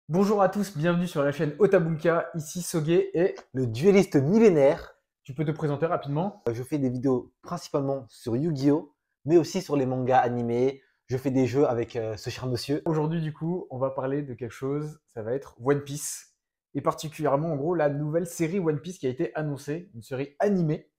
Bonjour à tous, bienvenue sur la chaîne Otabunka, ici Soge et Le dueliste millénaire. tu peux te présenter rapidement? Je fais des vidéos principalement sur Yu-Gi-Oh, mais aussi sur les mangas animés. Je fais des jeux avec ce cher monsieur. Aujourd'hui du coup, on va parler de quelque chose, ça va être One Piece. Et particulièrement en gros la nouvelle série One Piece qui a été annoncée, une série animée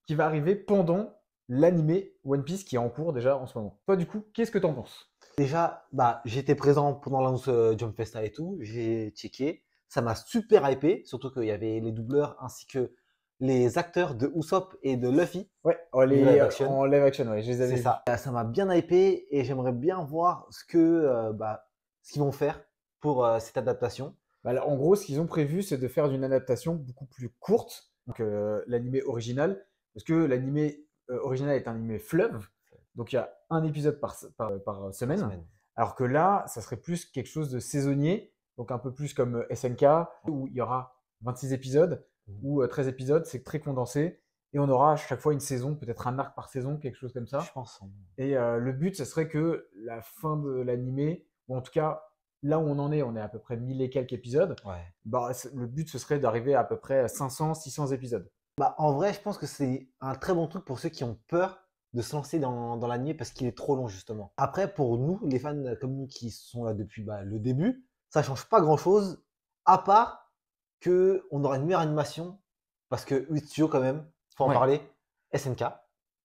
qui va arriver pendant l'animé One Piece qui est en cours déjà en ce moment. Toi du coup, qu'est-ce que t'en penses? Déjà, j'étais présent pendant l'annonce Jump Festa et tout. J'ai checké. Ça m'a super hypé, surtout qu'il y avait les doubleurs ainsi que les acteurs de Usopp et de Luffy Ouais, du live action. en live action, ouais, je les avais C'est vus. ça. Ça m'a bien hypé et j'aimerais bien voir ce qu'ils vont faire pour cette adaptation. Bah, en gros, ce qu'ils ont prévu, c'est de faire une adaptation beaucoup plus courte que l'animé original, parce que l'animé original est un animé fleuve, donc il y a un épisode par semaine, Semaine. alors que là, ça serait plus quelque chose de saisonnier, donc un peu plus comme SNK, où il y aura 26 épisodes, ou 13 épisodes, c'est très condensé, et on aura à chaque fois une saison, peut-être un arc par saison, quelque chose comme Je ça. pense. Et le but, ce serait que la fin de l'animé, ou en tout cas là où on est à peu près 1000 et quelques épisodes. Ouais. Bah, le but, ce serait d'arriver à peu près à 500, 600 épisodes. En vrai, je pense que c'est un très bon truc pour ceux qui ont peur de se lancer dans l'anime parce qu'il est trop long, justement. Après, pour nous, les fans comme nous qui sont là depuis le début, ça change pas grand-chose, à part que on aura une meilleure animation parce que 8 Studio, quand même, faut en Ouais, parler, SNK,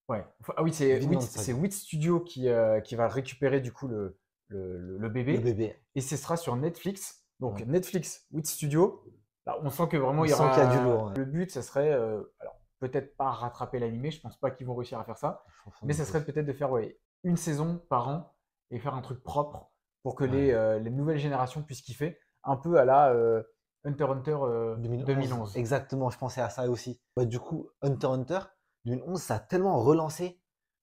ouais. Ah oui, c'est Vinland c'est Saga, 8 Studios qui va récupérer du coup le le bébé. bébé. Et ce sera sur Netflix. Donc Ouais. Netflix, 8 Studios. Là, on sent que vraiment On il y sent qu'il y a du aura. lourd. Ouais. Le but, ce serait. Alors, peut-être pas rattraper l'animé, je pense pas qu'ils vont réussir à faire ça. Je pense Mais non ce serait plus. peut-être de faire ouais, une saison par an et faire un truc propre pour que Ouais. les nouvelles générations puissent kiffer. Un peu à la Hunter x Hunter 2011, 2011. exactement, je pensais à ça aussi. Du coup, Hunter x Hunter, 2011, ça a tellement relancé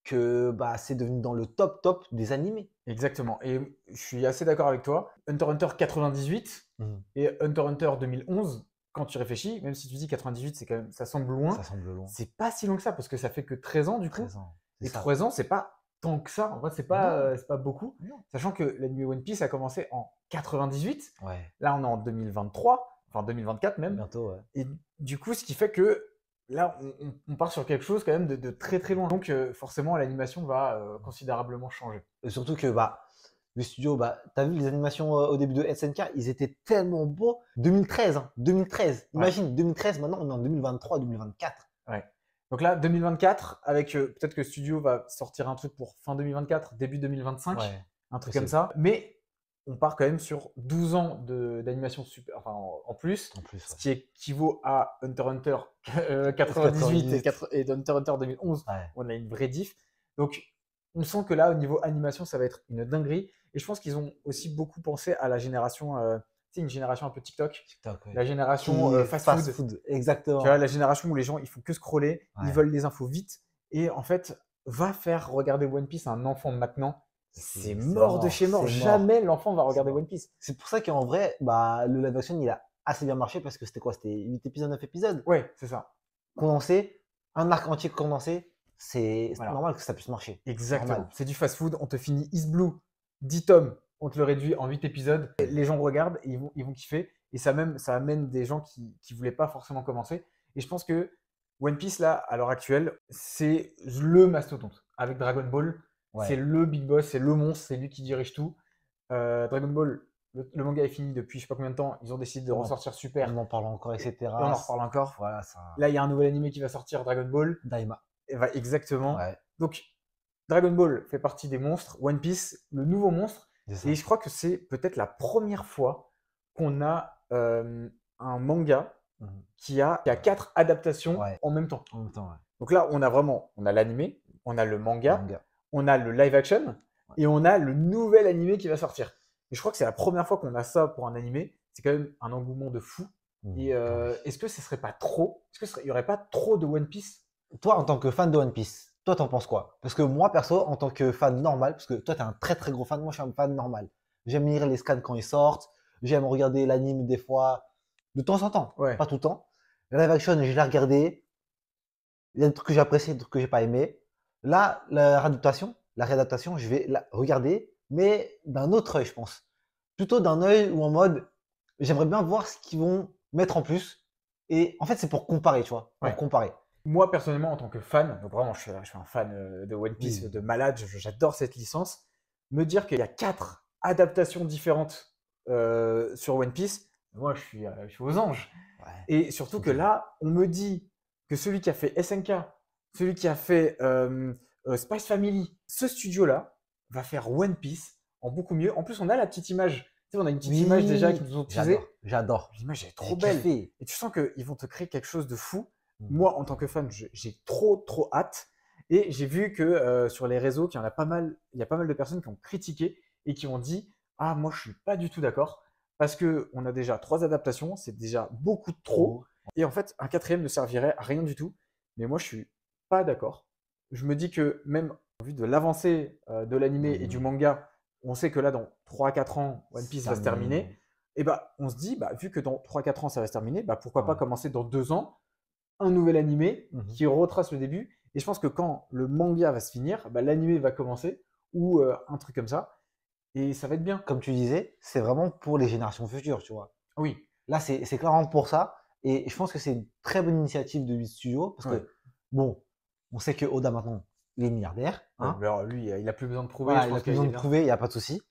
que c'est devenu dans le top top des animés. Exactement. Et je suis assez d'accord avec toi. Hunter x Hunter 98 Mhm. et Hunter x Hunter 2011, quand tu réfléchis, même si tu dis 98, c'est quand même, ça semble loin, Ça semble long. c'est pas si long que ça parce que ça fait que 13 ans du coup. 13 ans. C'est Et ça. 13 ans, c'est pas tant que ça. En vrai, Non, c'est pas beaucoup. non. Sachant que l'anime One Piece a commencé en 98. Ouais, Là, on est en 2023, enfin 2024 même. bientôt, ouais. Et du coup, ce qui fait que là, on part sur quelque chose quand même de très très loin. Donc, forcément, l'animation va considérablement changer. Et surtout que le studio, t'as vu les animations au début de SNK, ils étaient tellement beaux. 2013, hein, 2013. Ouais. Imagine, 2013, maintenant on est en 2023, 2024. Ouais. Donc là, 2024, avec peut-être que Studio va sortir un truc pour fin 2024, début 2025, Ouais, un truc comme possible. ça. Mais on part quand même sur 12 ans d'animation super, enfin, en plus, En plus, ce ouais. qui équivaut à Hunter x Hunter 98 98. et Hunter x Hunter 2011. Ouais. On a une vraie diff. Donc, on sent que là, au niveau animation, ça va être une dinguerie. Et je pense qu'ils ont aussi beaucoup pensé à la génération, tu sais, une génération un peu TikTok, TikTok, ouais. la génération Qui fast fast food. food, Tu vois, exactement. la génération où les gens, ils font que scroller, ils Ouais. veulent les infos vite. Et en fait, va faire regarder One Piece à un enfant de maintenant. C'est C'est mort de mort, chez mort. c'est mort. Jamais l'enfant va C'est regarder mort. One Piece. C'est pour ça qu'en vrai, le live action, il a assez bien marché parce que c'était quoi? C'était 8 épisodes, 9 épisodes Ouais, c'est ça. condensés, un arc entier condensé. C'est Voilà. normal que ça puisse marcher. C'est Exactement. normal. C'est du fast food. On te finit East Blue, 10 tomes. On te le réduit en 8 épisodes. Et les gens regardent et ils vont kiffer. Et ça amène des gens qui voulaient pas forcément commencer. Et je pense que One Piece, là, à l'heure actuelle, c'est le mastodonte. Avec Dragon Ball, c'est Ouais. le big boss, c'est le monstre, c'est lui qui dirige tout. Dragon Ball, le manga est fini depuis je sais pas combien de temps. Ils ont décidé de On en, ressortir on Super en parle encore, et on etc. en reparle encore. Voilà, ça. Là, il y a un nouvel animé qui va sortir, Dragon Ball. Daima. Exactement. Ouais, Donc, Dragon Ball fait partie des monstres. One Piece, le nouveau monstre. c'est Et ça. je crois que c'est peut-être la première fois qu'on a un manga Mhm. qui a 4 adaptations Ouais, en même temps. en même temps, ouais. Donc là, on a l'animé, on a le manga, Manga. on a le live action Ouais. et on a le nouvel animé qui va sortir. Et je crois que c'est la première fois qu'on a ça pour un animé. C'est quand même un engouement de fou. Et Ah oui. est-ce que ce serait pas trop? Est-ce qu'il n'y aurait pas trop de One Piece? Toi, en tant que fan de One Piece, toi, t'en penses quoi? Parce que moi, perso, en tant que fan normal, parce que toi, t'es un très très gros fan, moi, je suis un fan normal. J'aime lire les scans quand ils sortent, j'aime regarder l'anime des fois, de temps en temps, Ouais, pas tout le temps. Live action, je l'ai regardé, il y a des trucs que j'ai apprécié, des trucs que j'ai pas aimé. Là, la réadaptation, je vais la regarder, mais d'un autre œil, je pense. Plutôt d'un œil ou en mode, j'aimerais bien voir ce qu'ils vont mettre en plus. Et en fait, c'est pour comparer, tu vois. Pour Ouais. comparer. Moi, personnellement, en tant que fan, donc vraiment, je suis un fan de One Piece Oui. de malade, j'adore cette licence. Me dire qu'il y a 4 adaptations différentes sur One Piece, moi, je suis aux anges. Ouais. Et surtout que Ok. là, on me dit que celui qui a fait SNK, celui qui a fait Spice Family, ce studio-là va faire One Piece en beaucoup mieux. En plus, on a la petite image. Tu sais, on a une petite image déjà Oui, qu'ils nous ont j'adore, teasé. j'adore. L'image est trop J'ai belle. kiffé. Et tu sens qu'ils vont te créer quelque chose de fou. Mhm. Moi, en tant que fan, j'ai trop hâte. Et j'ai vu que sur les réseaux, qu'il y en a pas mal, il y a pas mal de personnes qui ont critiqué et qui ont dit ah, moi, je suis pas du tout d'accord. Parce qu'on a déjà 3 adaptations, c'est déjà beaucoup trop. Trop. Et en fait, un quatrième ne servirait à rien du tout. Mais moi, je suis pas d'accord. Je me dis que même en vue de l'avancée de l'animé et du Mhm. manga, on sait que là, dans 3 à 4 ans, One Piece va se Terminé. terminer. Et bah, on se dit, bah, vu que dans 3 à 4 ans, ça va se terminer, bah, pourquoi pas Ouais. commencer dans 2 ans un nouvel animé Mhm. qui retrace le début. Et je pense que quand le manga va se finir, bah, l'animé va commencer ou un truc comme ça. Et ça va être bien. Comme tu disais, c'est vraiment pour les générations futures, tu vois. Oui, Là, c'est clairement pour ça. Et je pense que c'est une très bonne initiative de 8 Studios. Parce ouais. que, bon, on sait que Oda maintenant, il est milliardaire. Ouais, Hein. mais alors, lui, il a plus besoin de prouver. Voilà, Je il a pense plus qu'il besoin est de bien. prouver, il n'y a pas de souci.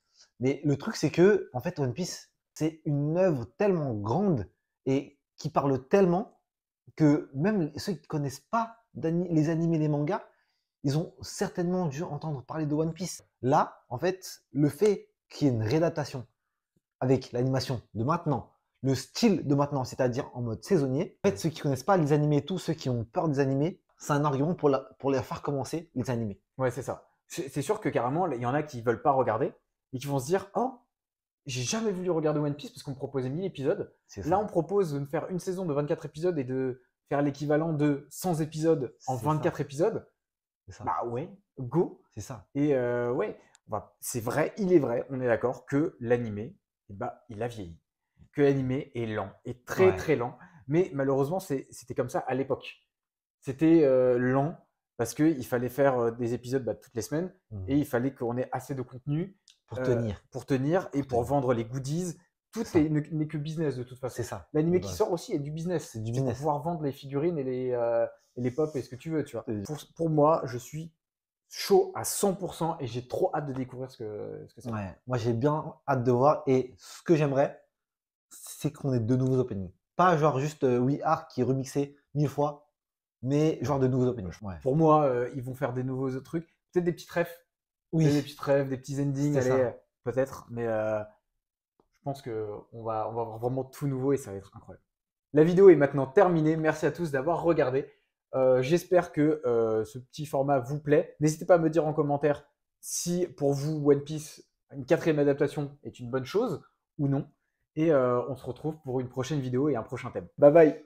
Mais le truc, c'est que, en fait, One Piece, c'est une œuvre tellement grande et qui parle tellement que même ceux qui ne connaissent pas les animés et les mangas, ils ont certainement dû entendre parler de One Piece. Là, en fait, le fait qu'il y ait une réadaptation avec l'animation de maintenant, le style de maintenant, c'est-à-dire en mode saisonnier, en fait, ceux qui ne connaissent pas les animés, tous ceux qui ont peur des animés, c'est un argument pour les faire commencer les animés. Ouais, c'est ça. C'est sûr que carrément, il y en a qui veulent pas regarder et qui vont se dire oh, j'ai jamais voulu regarder One Piece parce qu'on me proposait 1000 épisodes. C'est Là, ça. on propose de me faire une saison de 24 épisodes et de faire l'équivalent de 100 épisodes en C'est 24 ça. épisodes. C'est ça. Bah ouais, go. C'est ça. Et ouais, c'est vrai, il est vrai, on est d'accord que l'animé, bah, il a vieilli. Que l'animé est lent, est Ouais. très lent. Mais malheureusement, c'était comme ça à l'époque. C'était lent parce qu'il fallait faire des épisodes toutes les semaines et Mhm. il fallait qu'on ait assez de contenu Pour tenir. pour tenir et Pour pour tenir. vendre les goodies. C'est Tout ça. n'est que business de toute C'est façon. ça. De L'animé qui base. sort aussi est du business. C'est du C'est pour business. pouvoir vendre les figurines et les pop et ce que tu veux, tu vois. Et- Pour moi, je suis chaud à 100% et j'ai trop hâte de découvrir ce que c'est. Ouais. Moi, j'ai bien hâte de voir. Et ce que j'aimerais, c'est qu'on ait de nouveaux openings. Pas genre juste We Are qui est remixé 1000 fois, mais genre de nouveaux openings. Ouais. Pour moi, ils vont faire des nouveaux trucs. Peut-être des petites refs. Oui, Des petites rêves, des petits endings, c'est allez, ça. peut-être. Mais je pense qu'on va avoir vraiment tout nouveau et ça va être incroyable. La vidéo est maintenant terminée. Merci à tous d'avoir regardé. J'espère que ce petit format vous plaît. N'hésitez pas à me dire en commentaire si pour vous One Piece, une quatrième adaptation est une bonne chose ou non. Et on se retrouve pour une prochaine vidéo et un prochain thème. Bye bye.